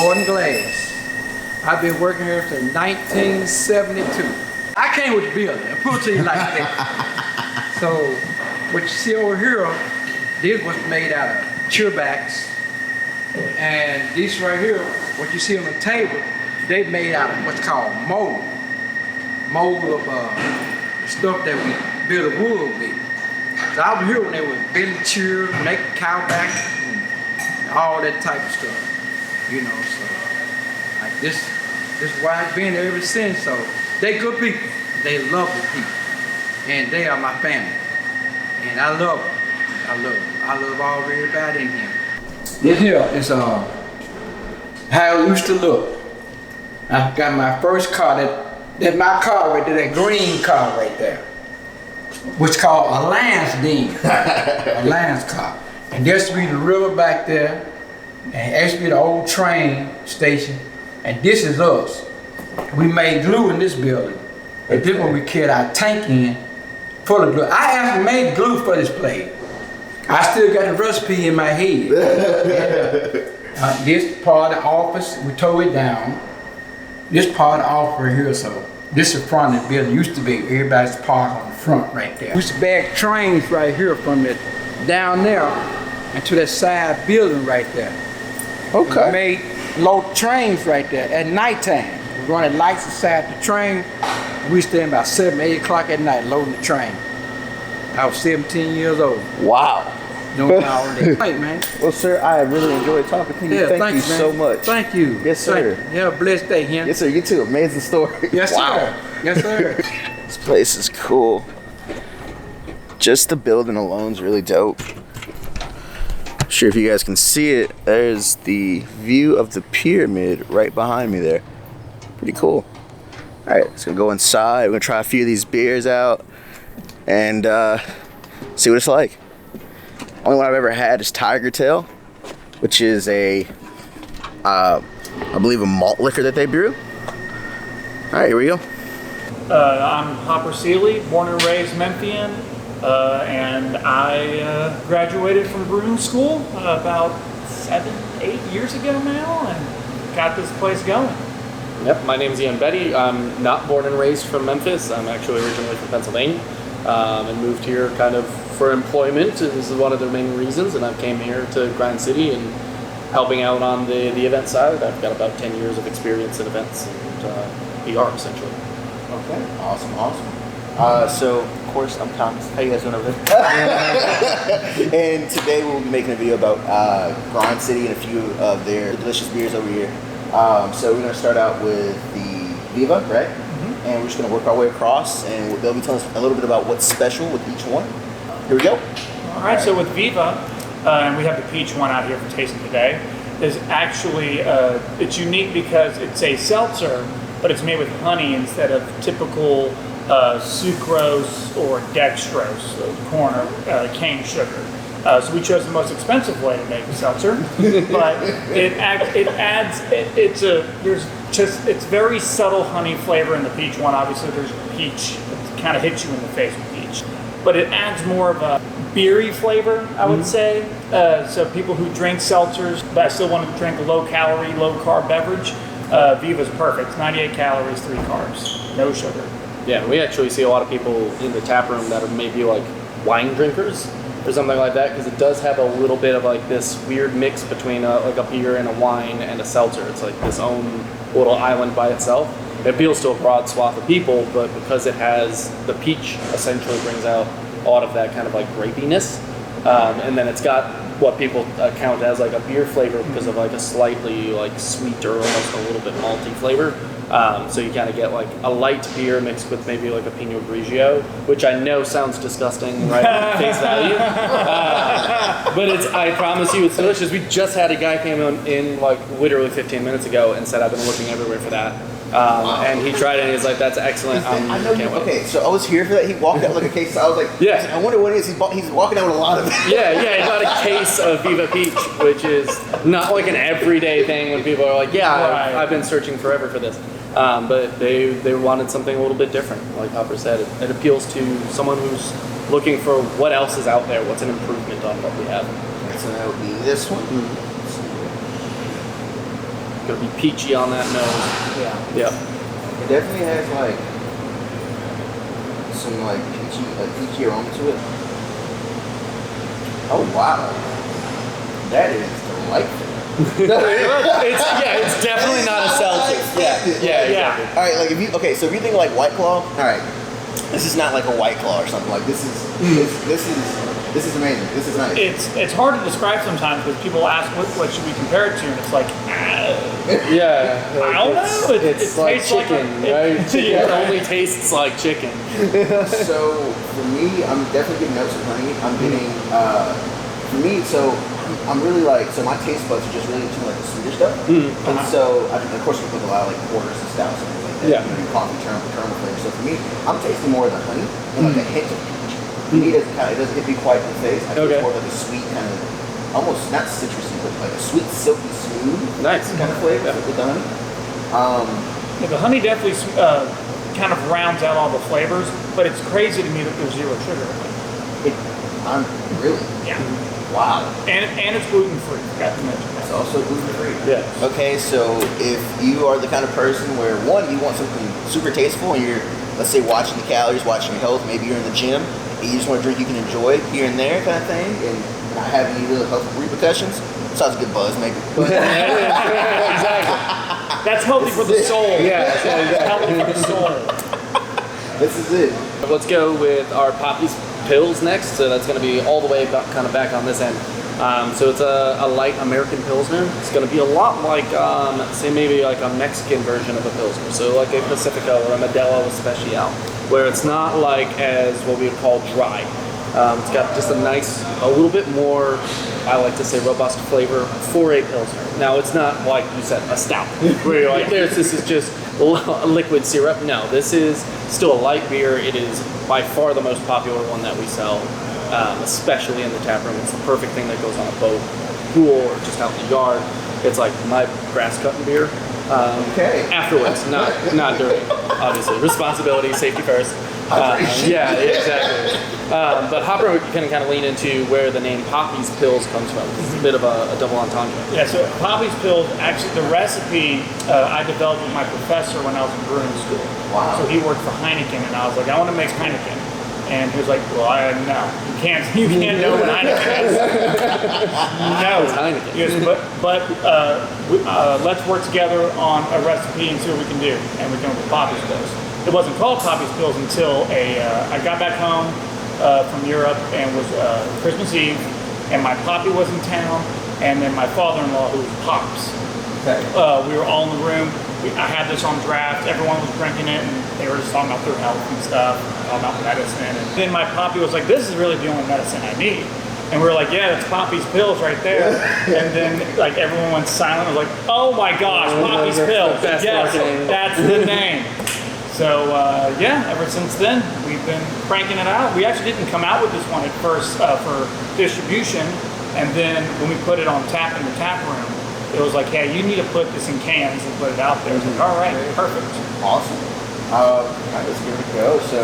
board and glass. I've been working here since 1972. I came with the building, I put it to you like that. So, what you see over here, this was made out of chewbacks. And this right here, what you see on the table, they made out of what's called mold. Mold of stuff that we build a wood with. So I was here when they was building cheer, make cow back, and all that type of stuff. You know, so like this is why I've been there ever since. So they good people. They love the people. And they are my family. And I love them. I love all everybody in here. This here is how it used to look. I got my first car, that's my car right there, that green car right there. Which called a Lance Dean, a Lance car. And there used to be the river back there, and there used to be the old train station, and this is us. We made glue in this building. And this one we carried our tank in full of glue. I actually made glue for this place. I still got the recipe in my head. And, this part of the office, we tore it down. This part of the office right here, so this is front of the building. Used to be everybody's parked on the front right there. We used to bag trains right here from it down there and to that side building right there. Okay. We made load trains right there at nighttime. We running lights inside the train. We stay about 7, 8 o'clock at night loading the train. I was 17 years old. Wow. Doing all that. Right, man. Well, sir, I really enjoyed talking to you. Yeah, Thank you so much. Thank you. Yes, sir. You have a blessed day, Hen. Yes, sir. You too. Amazing story. Yes, wow. sir. Yes, sir. This place is cool. Just the building alone is really dope. Not sure if you guys can see it. There's the view of the pyramid right behind me there. Pretty cool. All right, let's go inside. We're gonna try a few of these beers out and see what it's like. Only one I've ever had is Tiger Tail, which is I believe a malt liquor that they brew. All right, here we go. I'm Hopper Seeley, born and raised Memphian, and I graduated from brewing school about 7, 8 years ago now, and got this place going. Yep, my name's Betti. I'm not born and raised from Memphis. I'm actually originally from Pennsylvania, and moved here kind of for employment. And this is one of the main reasons, and I came here to Grind City and helping out on the event side. I've got about 10 years of experience in events and PR essentially. Okay, awesome. So, of course, I'm Thomas. How you guys doing over there? And today we'll be making a video about Grind City and a few of their delicious beers over here. So we're going to start out with the Viva, right? Mm-hmm. And we're just going to work our way across, and they'll be telling us a little bit about what's special with each one. Here we go. All right, so with Viva, and we have the peach one out here for tasting today, is actually, it's unique because it's a seltzer, but it's made with honey instead of typical sucrose or dextrose, corn or cane sugar. So we chose the most expensive way to make a seltzer, but it's very subtle honey flavor in the peach one. Obviously, there's peach, it kind of hits you in the face with peach, but it adds more of a beery flavor, I would say. So people who drink seltzers, but still want to drink a low-calorie, low-carb beverage, Viva's perfect. It's 98 calories, 3 carbs, no sugar. Yeah, we actually see a lot of people in the tap room that are maybe like wine drinkers or something like that, because it does have a little bit of like this weird mix between like a beer and a wine and a seltzer. It's like this own little island by itself. It appeals to a broad swath of people, but because it has the peach, essentially brings out a lot of that kind of like grapiness, and then it's got what people count as like a beer flavor because of like a slightly like sweeter, almost a little bit malty flavor. So you kind of get like a light beer mixed with maybe like a Pinot Grigio, which I know sounds disgusting right at face value, but I promise you it's delicious. We just had a guy came in like literally 15 minutes ago and said I've been looking everywhere for that. And he tried it and he's like, that's excellent. I know you, okay, so I was here for that. He walked out like a case. I was like, yeah. I wonder what it is. He's walking out with a lot of it. Yeah, he got a case of Viva Peach, which is not like an everyday thing when people are like, yeah, I've been searching forever for this. But they wanted something a little bit different. Like Hopper said, it appeals to someone who's looking for what else is out there, what's an improvement on what we have. So that would be this one. Gonna be peachy on that nose. Yeah. Yeah. It definitely has like some like peachy aroma to it. Oh wow, that is delightful. It's definitely not a seltzer. Yeah. All right, like so if you think like White Claw, all right, this is not like a White Claw or something. Like this is amazing. This is nice. It's hard to describe sometimes because people ask what should we compare it to, and it's like Yeah. I don't know. It like tastes like chicken, right? It only tastes like chicken. So for me, I'm definitely getting notes of honey. I'm getting for me. So I'm really like my taste buds are just really into like the sweeter stuff. And so of course we put a lot of like porters and stouts and things like that. Yeah. Coffee caramel flavor. So for me, I'm tasting more of the honey and like a hint of peach. For me, it doesn't hit me quite in the face. I taste more of like a sweet kind of, almost not citrusy, but like a sweet, silky, smooth kind of flavor with the honey. Yeah, the honey definitely kind of rounds out all the flavors, but it's crazy to me that there's zero sugar in it. I'm really, wow. And it's gluten free. Forgot to mention that. It's also gluten free. Yeah. Okay, so if you are the kind of person where one, you want something super tasteful and you're, let's say, watching the calories, watching your health, maybe you're in the gym, and you just want a drink you can enjoy here and there kind of thing, and not have any real health repercussions, sounds a good buzz, maybe. Exactly. That's healthy for the soul. Yeah. Healthy for the soul. This is it. Let's go with our Poppy's Pills next. So that's going to be all the way kind of back on this end. So it's a light American Pilsner. It's going to be a lot like, say maybe like a Mexican version of a Pilsner. So like a Pacifico or a Modelo Especial, where it's not like as what we would call dry. It's got just a little bit more, I like to say, robust flavor for a Pilsner. Now it's not like you said, a stout, where you're like, this is just a liquid syrup. No, this is still a light beer. It is by far the most popular one that we sell, especially in the tap room. It's the perfect thing that goes on a boat, pool, or just out in the yard. It's like my grass cutting beer. Afterwards, not during, obviously. Responsibility, safety first. Yeah, exactly. But Hopper, you can kind of lean into where the name Poppy's Pills comes from. It's a bit of a double entendre. Yeah, so Poppy's Pills, actually the recipe I developed with my professor when I was in brewing school. Wow. So he worked for Heineken, and I was like, I want to make Heineken. And he was like, well, no, you can't know what Heineken is. No. It's Heineken. He goes, but let's work together on a recipe and see what we can do. And we came up with Poppy's Pills. It wasn't called Poppy's Pills until I got back home from Europe and was Christmas Eve, and my Poppy was in town, and then my father-in-law, who was Pops. Okay. We were all in the room. I had this on draft. Everyone was drinking it, and they were just talking about their health and stuff, talking about medicine. And then my Poppy was like, "This is really the only medicine I need." And we were like, "Yeah, that's Poppy's Pills right there." And then like everyone went silent. I was like, "Oh my gosh, Poppy's Pills! Yes, that's the name." So ever since then we've been cranking it out. We actually didn't come out with this one at first for distribution, and then when we put it on tap in the tap room, it was like, hey, you need to put this in cans and put it out there. It's like, all right, perfect. Awesome. All right, let's give it a go. So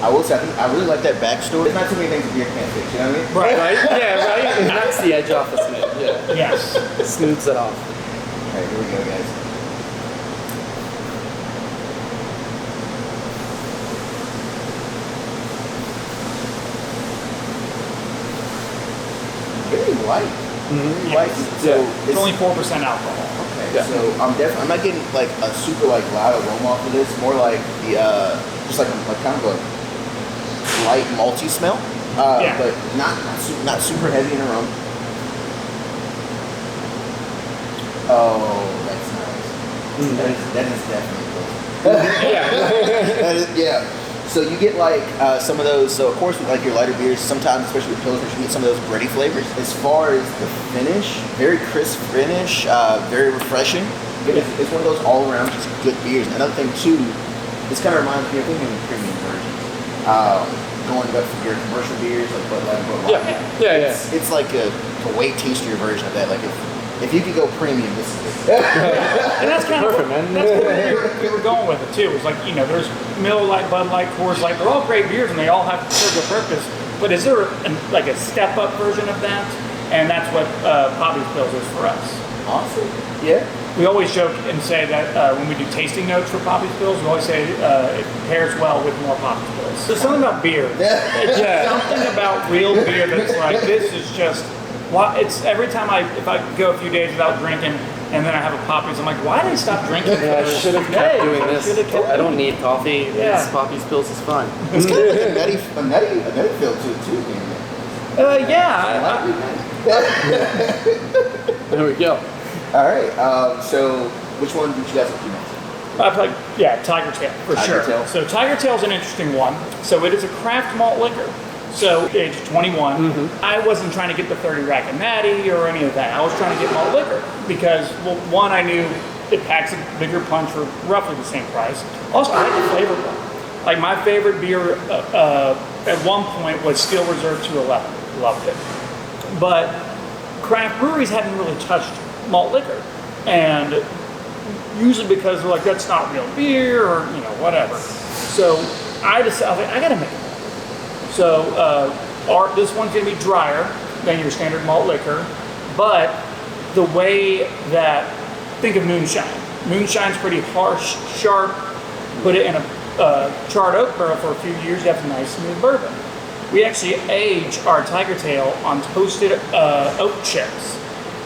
I will say, I really like that backstory. There's not too many things a beer can't fix, you know what I mean? Right? Yeah, right? It knocks the edge off the smooth. Yeah. Yes. It smooths it off. All right, here we go, guys. Very light. Light. So It's only 4% alcohol. okay. Yeah. So I'm not getting like a super like loud aroma off of this. More like the just like kind of a light malty smell. But not super heavy in aroma. Oh, that's nice. That is definitely good. Yeah. So you get like some of those. So of course, with like your lighter beers, sometimes, especially with Pilsners, you get some of those bready flavors. As far as the finish, very crisp finish, very refreshing. It's one of those all-around just good beers. And another thing too, this kind of reminds me of thinking of premium versions. Going up for your commercial beers like Bud Light and Bud Light. Yeah. It's like a way tastier version of that. Like if you could go premium, this is it. And that's kind Perfect, of man. That's where we were going with it too. It was like, there's Miller Lite, Bud Light, Coors Light. They're all great beers and they all have to serve their purpose. But is there like a step up version of that? And that's what Poppy's Pills is for us. Awesome. Yeah. We always joke and say that when we do tasting notes for Poppy Spills, we always say it pairs well with more Poppy Spills. There's something about beer. It's something about real beer that's like, this is just, it's every time if I go a few days without drinking and then I have a Poppy's, I'm like, why did I stop drinking? Yeah, I should have kept doing this. I don't need coffee. Yeah. This Poppy Spills is fine. It's kind of like a nutty feel to it too. Yeah. There we go. All right. So, which one did you guys like? I've like, Tiger Tail, for Tiger sure. Tail. So Tiger Tail's an interesting one. So it is a craft malt liquor. So age 21, I wasn't trying to get the 30 rack of natty or any of that. I was trying to get malt liquor because, well, one, I knew it packs a bigger punch for roughly the same price. Also, I like the flavor one. Like my favorite beer at one point was Steel Reserve 211. Loved it. But craft breweries hadn't really touched malt liquor. And usually because they're like, that's not real beer or, whatever. So I decided, I was like, I gotta make it. So this one's gonna be drier than your standard malt liquor, but the way that, think of moonshine. Moonshine's pretty harsh, sharp, put it in a charred oak barrel for a few years, you have a nice smooth bourbon. We actually age our Tiger Tail on toasted oak chips,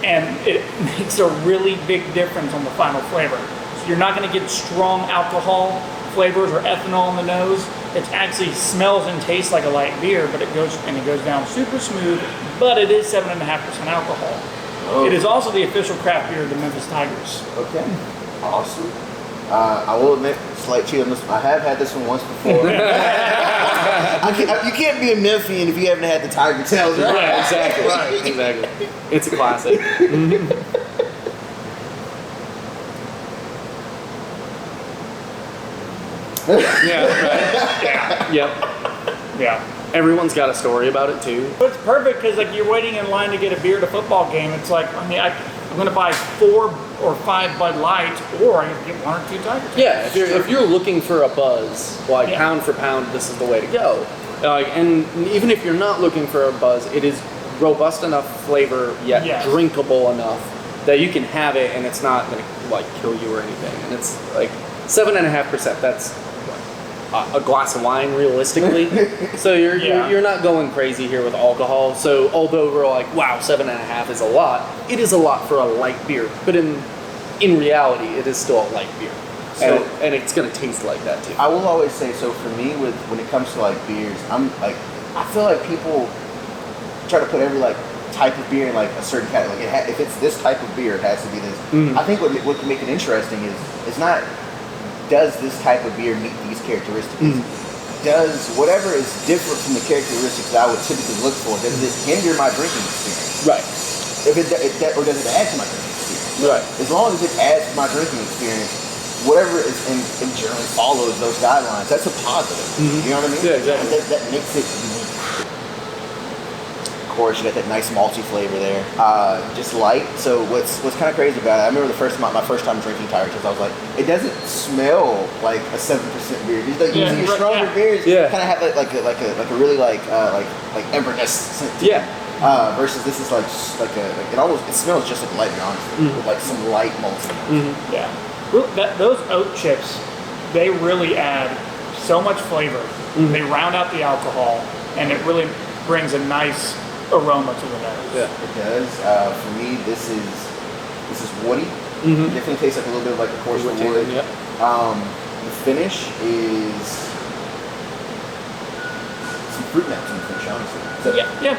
and it makes a really big difference on the final flavor. So you're not gonna get strong alcohol flavors or ethanol in the nose. It actually smells and tastes like a light beer, but it goes down super smooth, but it is 7.5% alcohol. Oh. It is also the official craft beer of the Memphis Tigers. Okay, awesome. I will admit, slight cheat on this. I have had this one once before. You can't be a Memphian if you haven't had the Tiger Tails. Right? Yeah, exactly. Right, exactly. It's a classic. Yeah. Everyone's got a story about it too. But it's perfect because like you're waiting in line to get a beer at a football game. It's like, I'm going to buy 4 or 5 Bud Lights, or I can get 1 or 2 Tiger Tails. Yeah, if you're looking for a buzz, pound for pound, this is the way to go. And even if you're not looking for a buzz, it is robust enough flavor yet drinkable enough that you can have it and it's not going to kill you or anything. And it's like 7.5%. That's a glass of wine realistically. So you're not going crazy here with alcohol. So although we're like, wow, 7.5 is a lot, it is a lot for a light beer. But in reality, it is still a light beer. So, and it's gonna taste like that too. I will always say, so for me, when it comes to beers, I feel like people try to put every type of beer in a certain category. If it's this type of beer, it has to be this. I think what can make it interesting is it's not, does this type of beer meet these characteristics? Does whatever is different from the characteristics that I would typically look for, does it hinder my drinking experience? Right. Or does it add to my drinking experience? Right. As long as it adds to my drinking experience, whatever is in generally follows those guidelines, that's a positive. You know what I mean? Yeah, exactly. That makes it unique. Of course, you got that nice malty flavor there. Just light. So what's kind of crazy about it, I remember my first time drinking Tiger Tails, I was like, it doesn't smell like a 7% beer. Usually your stronger beers kind of have like a really Everness scent to it. Versus this is it smells just like light beer, honestly, with some light malty. Yeah. Those oat chips, they really add so much flavor. They round out the alcohol, and it really brings a nice aroma to the nose. Yeah, it does. For me, this is woody. Definitely tastes like a little bit of a coarse wood. Yep. The finish is some fruit notes in the finish, honestly.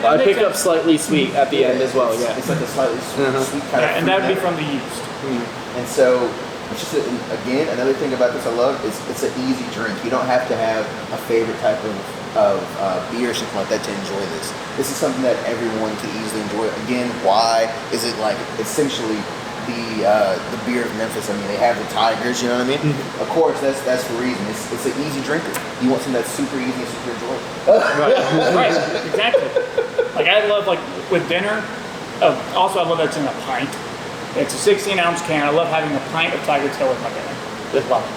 I pick up slightly sweet at the end as well. Yeah, it's like a slightly sweet kind of. And that would be from the yeast. And so. It's just again, another thing about this I love is it's an easy drink. You don't have to have a favorite type of beer or something like that to enjoy this. This is something that everyone can easily enjoy. Again, why is it essentially the beer of Memphis? I mean, they have the Tigers. You know what I mean? Of course, that's the reason. It's an easy drinker. You want something that's super easy and super enjoyable. Right, exactly. I love with dinner. Also, I love that it's in a pint. It's a 16-ounce can. I love having a pint of Tiger Tail with my dinner. Just love it.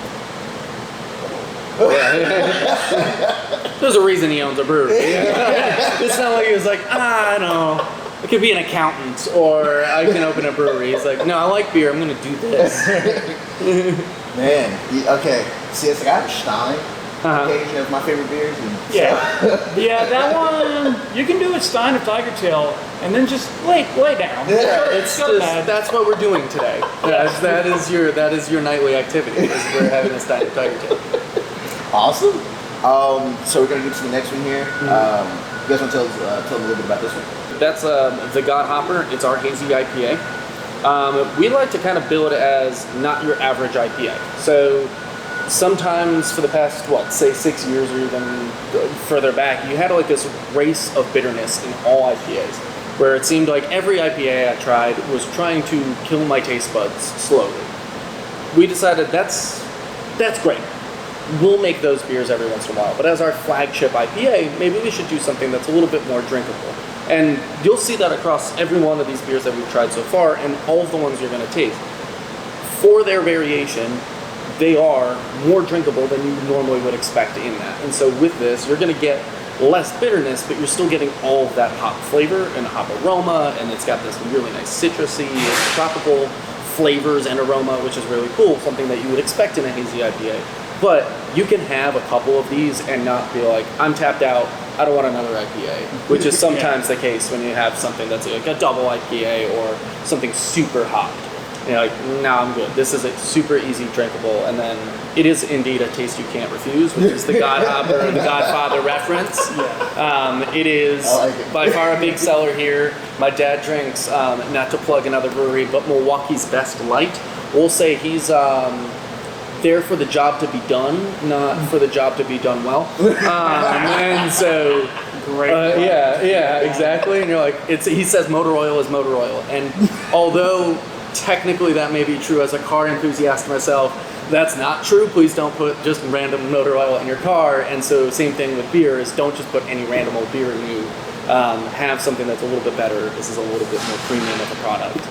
There's a reason he owns a brewery. It's not like he was like, I know. I could be an accountant, or I can open a brewery. He's like, no, I like beer. I'm gonna do this. Man, okay. See, it's like I have a Stein. Occasion of my favorite beers. And Yeah, that one, you can do a Stein of Tiger Tail and then just lay down. Yeah, It's just, that's what we're doing today. That is your nightly activity. Is we're having a Stein of Tiger Tail. Awesome. So we're gonna get to the next one here. You guys want to tell us a little bit about this one? That's the God Hopper. It's our Hazy IPA. We like to kind of bill it as not your average IPA. So sometimes for the past, say 6 years or even further back, you had like this race of bitterness in all IPAs, where it seemed like every IPA I tried was trying to kill my taste buds slowly. We decided that's great. We'll make those beers every once in a while, but as our flagship IPA, maybe we should do something that's a little bit more drinkable. And you'll see that across every one of these beers that we've tried so far, and all of the ones you're going to taste. For their variation, they are more drinkable than you normally would expect in that. And so with this, you're going to get less bitterness, but you're still getting all of that hop flavor and hop aroma, and it's got this really nice citrusy, tropical flavors and aroma, which is really cool, something that you would expect in a hazy IPA. But you can have a couple of these and not be like, I'm tapped out, I don't want another IPA, which is sometimes the case when you have something that's like a double IPA or something super hopped. You're like, no, I'm good. This is a super easy drinkable, and then it is indeed a taste you can't refuse, which is the God Hopper, the Godfather reference. It is by far a big seller here. My dad drinks, not to plug another brewery, but Milwaukee's Best Light. We'll say he's there for the job to be done, not for the job to be done well. And so, exactly. And you're like, he says motor oil is motor oil, and although technically that may be true as a car enthusiast myself, that's not true. Please don't put just random motor oil in your car. And so same thing with beer is don't just put any random old beer in you. Have something that's a little bit better. This is a little bit more premium of a product.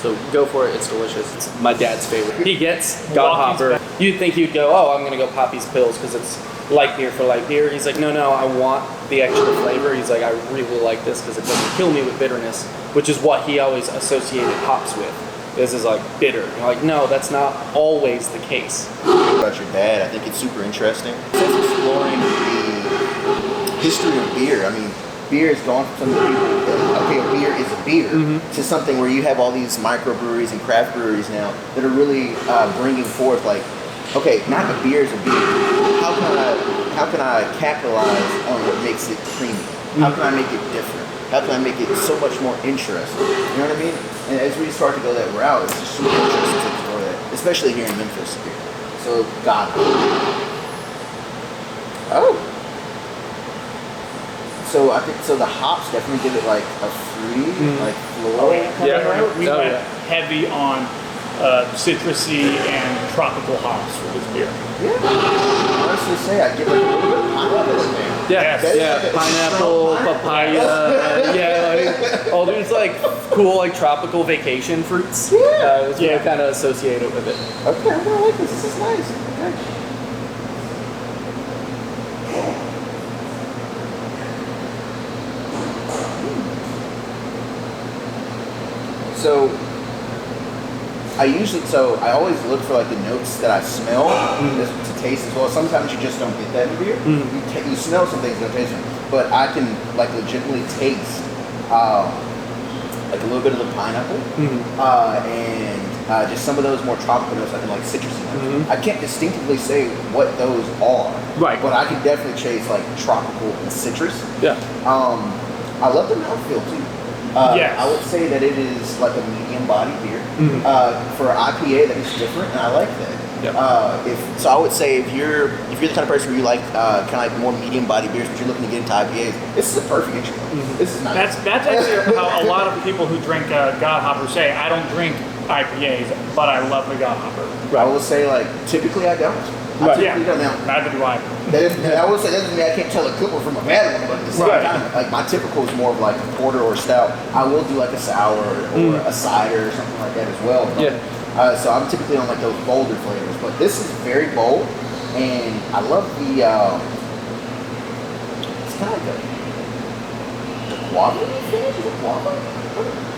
So go for it. It's delicious. It's my dad's favorite. He gets God Hopper. You'd think he'd go, oh, I'm going to go Poppy's Pills because it's light beer for light beer. He's like, no, I want the extra flavor. He's like, I really like this because it doesn't kill me with bitterness, which is what he always associated hops with. This is like bitter. You're like, no, that's not always the case. About your dad, I think it's super interesting. Since exploring the history of beer, I mean, beer has gone from some of the people that, okay, a beer is a beer, to something where you have all these microbreweries and craft breweries now that are really bringing forth like, okay, not a beer is a beer. How can I capitalize on what makes it creamy? How can I make it different? How can I make it so much more interesting? You know what I mean? And as we start to go that route, it's just super interesting to explore that, especially here in Memphis. So, God. Oh. So I think the hops definitely give it like a fruity, like floral. We went heavy on citrusy and tropical hops for this beer. Yeah. I honestly say I'd give like a little bit of pineapple in there. Pineapple, papaya, all these like cool like tropical vacation fruits. It's really kind of associated with it. Okay, I'm gonna like this. This is nice. Okay. So I always look for like the notes that I smell to taste as well. Sometimes you just don't get that in beer. You smell some things, don't taste them. But I can like legitimately taste like a little bit of the pineapple and just some of those more tropical notes, like citrusy notes. I can't distinctively say what those are, but I can definitely chase like tropical and citrus. I love the mouthfeel too. I would say that it is like a medium body beer. For an IPA, that is different, and I like that. So I would say if you're the kind of person where you like kind of like more medium body beers, but you're looking to get into IPAs, this is a perfect entry. This is nice. That's actually how a lot of people who drink God Hopper say. I don't drink IPAs, but I love the God Hopper. I will say like typically I don't. Neither do I. I will say that doesn't mean I can't tell a good one from a bad one, but at the same time, like my typical is more of like a porter or a stout. I will do like a sour or a cider or something like that as well. But, so I'm typically on like those bolder flavors, but this is very bold, and I love the. It's kind of like the guava finish? Is it guava?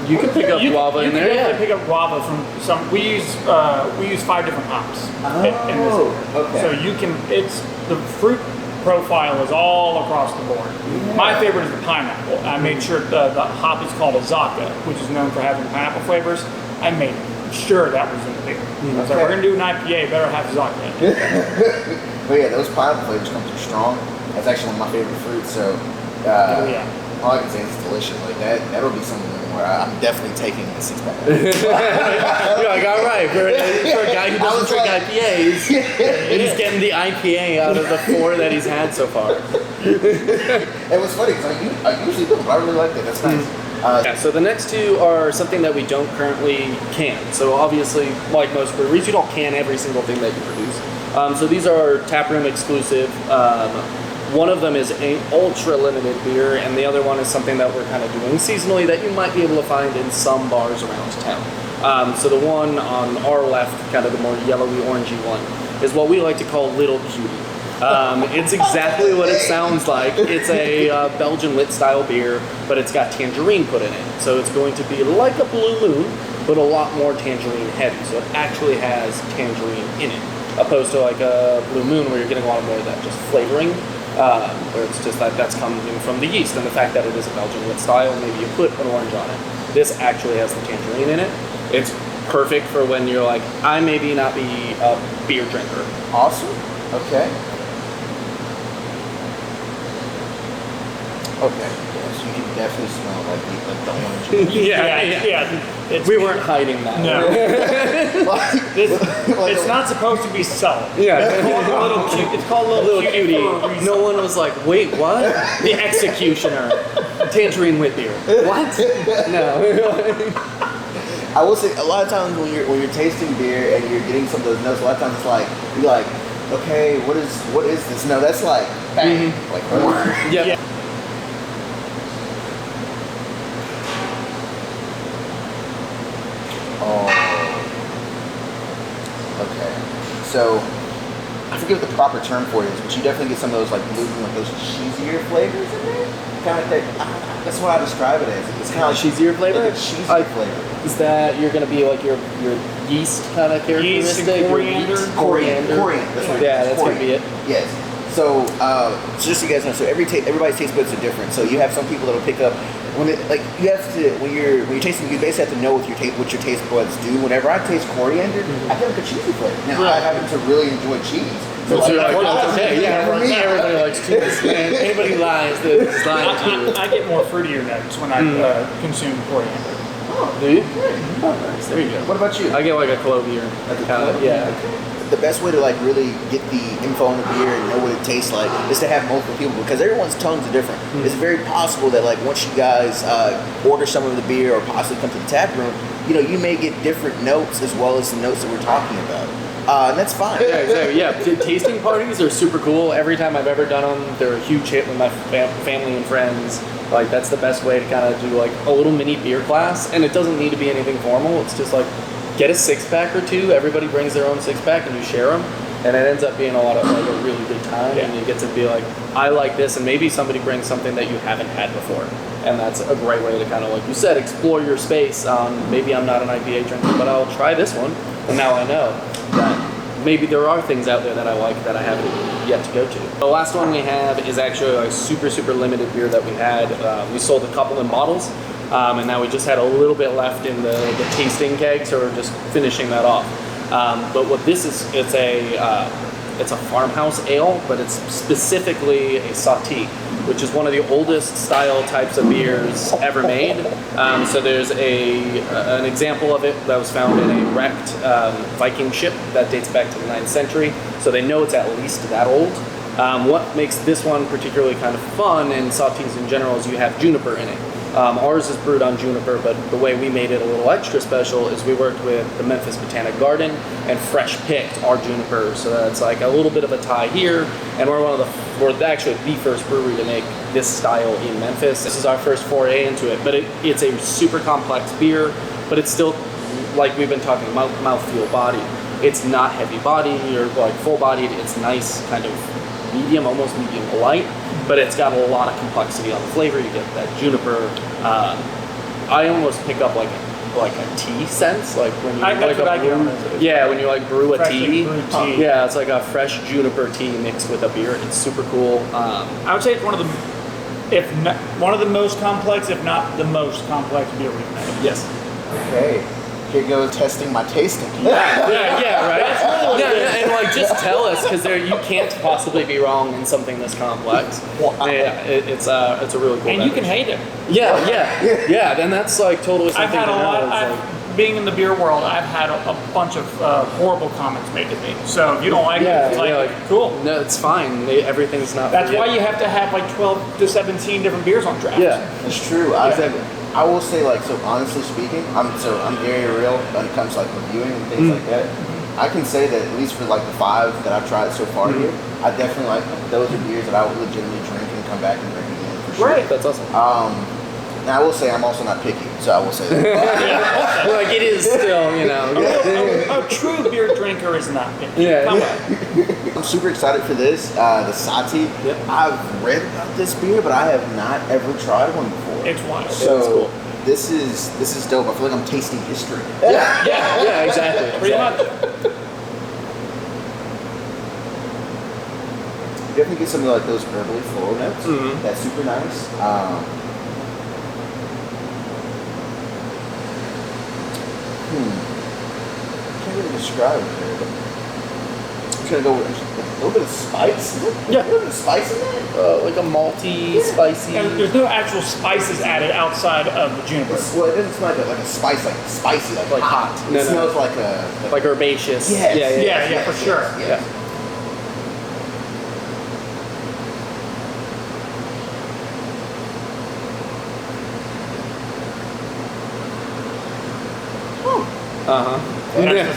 You can pick up guava in there. You Yeah. can pick up guava from some. We use 5 different hops in this. Okay. So you can. It's the fruit profile is all across the board. Yeah. My favorite is the pineapple. I made sure the hop is called a Zaka, which is known for having pineapple flavors. I made sure that was in the beer. So we're gonna do an IPA, better have Zaka in it. But yeah, those pineapple flavors come through strong. That's actually one of my favorite fruits. So all I can say is it's delicious. Like that'll be something where I'm definitely taking the 6-pack. You're like, all right, for a guy who doesn't drink IPAs, he's getting the IPA out of the 4 that he's had so far. It was funny because I usually do, but I really like that. That's nice. Yeah, so the next 2 are something that we don't currently can. So obviously, like most breweries, you don't can every single thing that you produce. So these are taproom exclusive. One of them is an ultra limited beer, and the other one is something that we're kind of doing seasonally that you might be able to find in some bars around town. So the one on our left, kind of the more yellowy orangey one, is what we like to call Little Cutie. It's exactly what it sounds like. It's a Belgian lit style beer, but it's got tangerine put in it. So it's going to be like a Blue Moon, but a lot more tangerine heavy. So it actually has tangerine in it, opposed to like a Blue Moon where you're getting a lot more of that just flavoring. Where it's just like that's coming from the yeast and the fact that it is a Belgian lit style, maybe you put an orange on it. This actually has the tangerine in it. It's perfect for when you're like, I maybe not be a beer drinker. Awesome. Okay. Okay. Yeah, so you can definitely smell like the orange. We weren't hiding that. No. It's not supposed to be subtle. Yeah. It's called a little cutie. No one was like, wait, what? The executioner. Tangerine wit beer. What? No. I will say a lot of times when you're tasting beer and you're getting some of those notes, a lot of times it's like you're like, okay, what is this? No, that's like bang, like Yeah. Oh. Okay. So I forget what the proper term for it is, but you definitely get some of those like gluten, like those cheesier flavors in there. Kind of like that's what I describe it as. It's kind of like cheesier flavor. Like a cheesier flavor. Is that you're gonna be like your yeast kind of characteristic? Yeast and coriander. Coriander. That's what that's gonna be it. Yes. So, just so you guys know, so everybody's taste buds are different. So you have some people that'll pick up when you're tasting, you basically have to know what your taste buds do. Whenever I taste coriander, I get like a cheesy flavor. Now I happen to really enjoy cheese. So everybody likes cheese. Man, anybody lies, is lying to you. I get more fruitier notes when I consume coriander. Do you? Oh, nice. There you go. What about you? I get like a clovier. Yeah. The best way to like really get the info on the beer and know what it tastes like is to have multiple people, because everyone's tongues are different. It's very possible that like once you guys order some of the beer or possibly come to the tap room, you may get different notes as well as the notes that we're talking about. And that's fine. Yeah, exactly. Yeah, tasting parties are super cool. Every time I've ever done them, they're a huge hit with my family and friends. Like that's the best way to kind of do like a little mini beer class, and it doesn't need to be anything formal. It's just like get a 6-pack or 2. Everybody brings their own 6-pack, and you share them, and it ends up being a lot of like a really good time. And you get to be like, I like this, and maybe somebody brings something that you haven't had before, and that's a great way to kind of like you said, explore your space. Maybe I'm not an IPA drinker, but I'll try this one, and now I know that maybe there are things out there that I like that I haven't yet to go to. The last one we have is actually a super limited beer that we had. We sold a couple in bottles, and now we just had a little bit left in the tasting keg, so we're just finishing that off. But what this is, it's a farmhouse ale, but it's specifically a sauté, which is one of the oldest style types of beers ever made. So there's an example of it that was found in a wrecked Viking ship that dates back to the 9th century. So they know it's at least that old. What makes this one particularly kind of fun, and sautés in general, is you have juniper in it. Ours is brewed on juniper, but the way we made it a little extra special is we worked with the Memphis Botanic Garden and fresh picked our juniper. So that's like a little bit of a tie here, and we're actually the first brewery to make this style in Memphis. This is our first foray into it, but it's a super complex beer, but it's still, like we've been talking about, mouthfeel bodied. It's not heavy body or like full bodied. It's nice, kind of medium, almost medium light. but it's got a lot of complexity on the flavor. You get that juniper. I almost pick up like a tea sense, like when you That's what I get on it. yeah, when you like brew a Freshly tea. brewed tea. Yeah, it's like a fresh juniper tea mixed with a beer. It's super cool. I would say it's one of the most complex, if not the most complex beer we've made. Yes. Okay. Here goes testing my tasting. Yeah, right. Yeah, and like just tell us because you can't possibly be wrong in something this complex. Yeah, it's a really cool. And you can hate it. Yeah. Then that's like totally something. I've had a to know. lot. Being in the beer world, I've had a bunch of horrible comments made to me. So if you don't like it, it's like cool. No, it's fine. Everything's not. That's why you have to have like 12 to 17 different beers on draft. Yeah, It's true. I will say, like, so honestly speaking, I'm very real when it comes to like reviewing and things like that. I can say that at least for like the 5 that I've tried so far here, I definitely like them. Those are beers that I would legitimately drink and come back and drink again for sure. Right. That's awesome. Now I will say I'm also not picky, so I will say that. Like it is still, you know. A true beer drinker is not picky. Yeah. Come on. I'm super excited for this. The Sati. Yep. I've read about this beer, but I have not ever tried one before. It's wild. So It's cool. this is dope. I feel like I'm tasting history. Yeah, exactly. Pretty much. You definitely get some of like those herbally floral notes. That's super nice. Can't really describe it here, but I'm just gonna go with a little bit of spice. Yeah. A little bit of spice in there. Like a malty, spicy. And there's no actual spices added outside of the juniper. Well, it doesn't smell like a spice, like spicy, like hot. No, It no. smells like a Like herbaceous. Yes. Yeah, for sure. Yeah.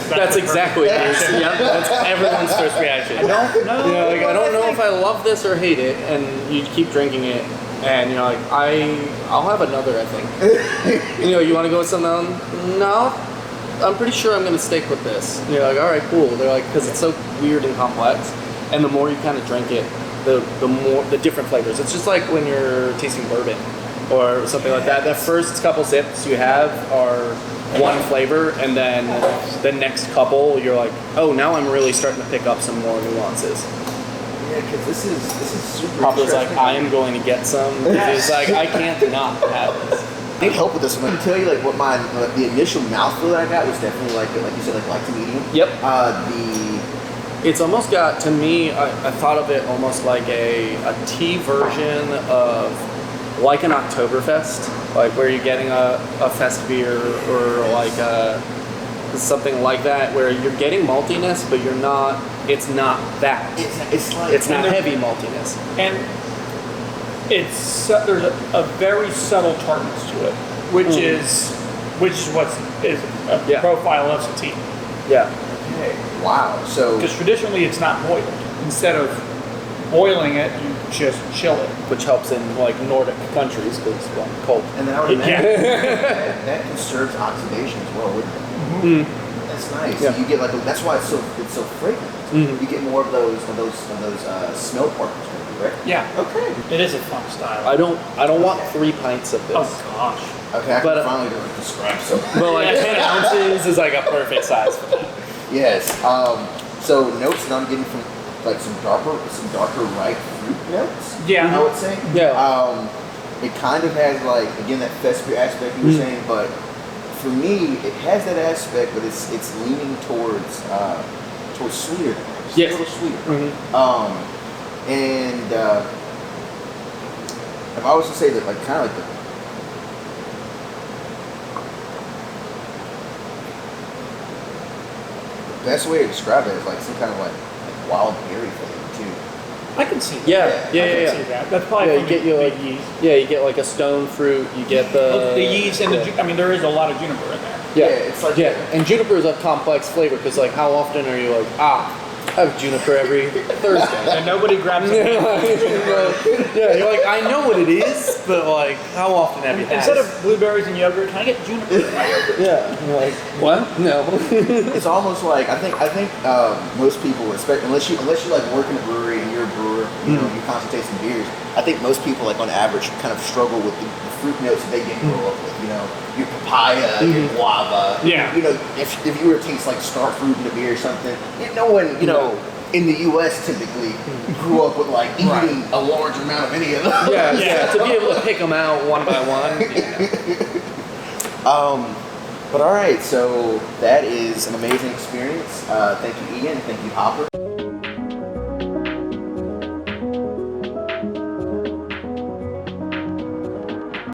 That's exactly it. That's everyone's first reaction. I don't know. You know, like I don't know if I love this or hate it, and you keep drinking it, and you're like, I'll have another. I think. You know, you want to go with something else? No, I'm pretty sure I'm gonna stick with this. And you're like, all right, cool. They're like, because it's so weird and complex, and the more you kind of drink it, the different flavors. It's just like when you're tasting bourbon or something like that. The first couple sips you have are one flavor, and then the next couple you're like, oh, now I'm really starting to pick up some more nuances. Yeah, because this is super Pablo's like, interesting. I am going to get some. He's like, I can't not have this. I need help with this one. I can tell you like what the initial mouthfeel that I got was definitely like you said, like light to medium. Yep. The It's almost got, to me, I thought of it almost like a tea version of like an Oktoberfest, like where you're getting a fest beer or like something like that, where you're getting maltiness, but it's not that. It's not heavy maltiness. And there's a very subtle tartness to it, which is what is a profile of sativa. Yeah. okay. Wow. So Because traditionally it's not boiled. Instead of boiling it, you just chill it. Which helps in like Nordic countries because cold. and then I would imagine that conserves oxidation as well, wouldn't it? That's nice. Yeah. So you get like that's why it's so fragrant. You get more of those smell particles, right? Yeah. Okay. It is a fun style. I don't want 3 pints of this. Oh gosh. Okay, I But, can finally do it describe so. But like 10 ounces is like a perfect size for that. Yes. So notes that I'm getting from like some darker ripe fruit notes. Yeah. I would say. Yeah. It kind of has like again that fest beer aspect you were saying, but for me it has that aspect, but it's leaning towards sweeter. Just Yes. a little sweeter. And if I was to say that like kind of like the best way to describe it is like some kind of like wild berry flavor too. I can see that. Yeah. I can see that. That's probably Yeah, from you get your the like yeast. you get like a stone fruit. You get The yeast and I mean, there is a lot of juniper in there. Yeah, it's like and juniper is a complex flavor because like how often are you like I have juniper every Thursday. And nobody grabs it. Yeah, you're like, I know what it is, but like, how often have you had Instead it? of blueberries and yogurt, can I get juniper in my yogurt? Yeah, you're like, what? No. It's almost like I think most people, unless you like work in a brewery and you're a brewer, you know, you constantly taste some beers. I think most people, like on average, kind of struggle with the fruit notes that they didn't grow up with. You know, your papaya, your guava. Yeah. You know, if you were to taste like star fruit in a beer or something, no one, you know, in the U.S. typically grew up with like eating a large amount of any of them. Yeah. To be able to pick them out one by one. But all right, so that is an amazing experience. Thank you, Ian. Thank you, Hopper.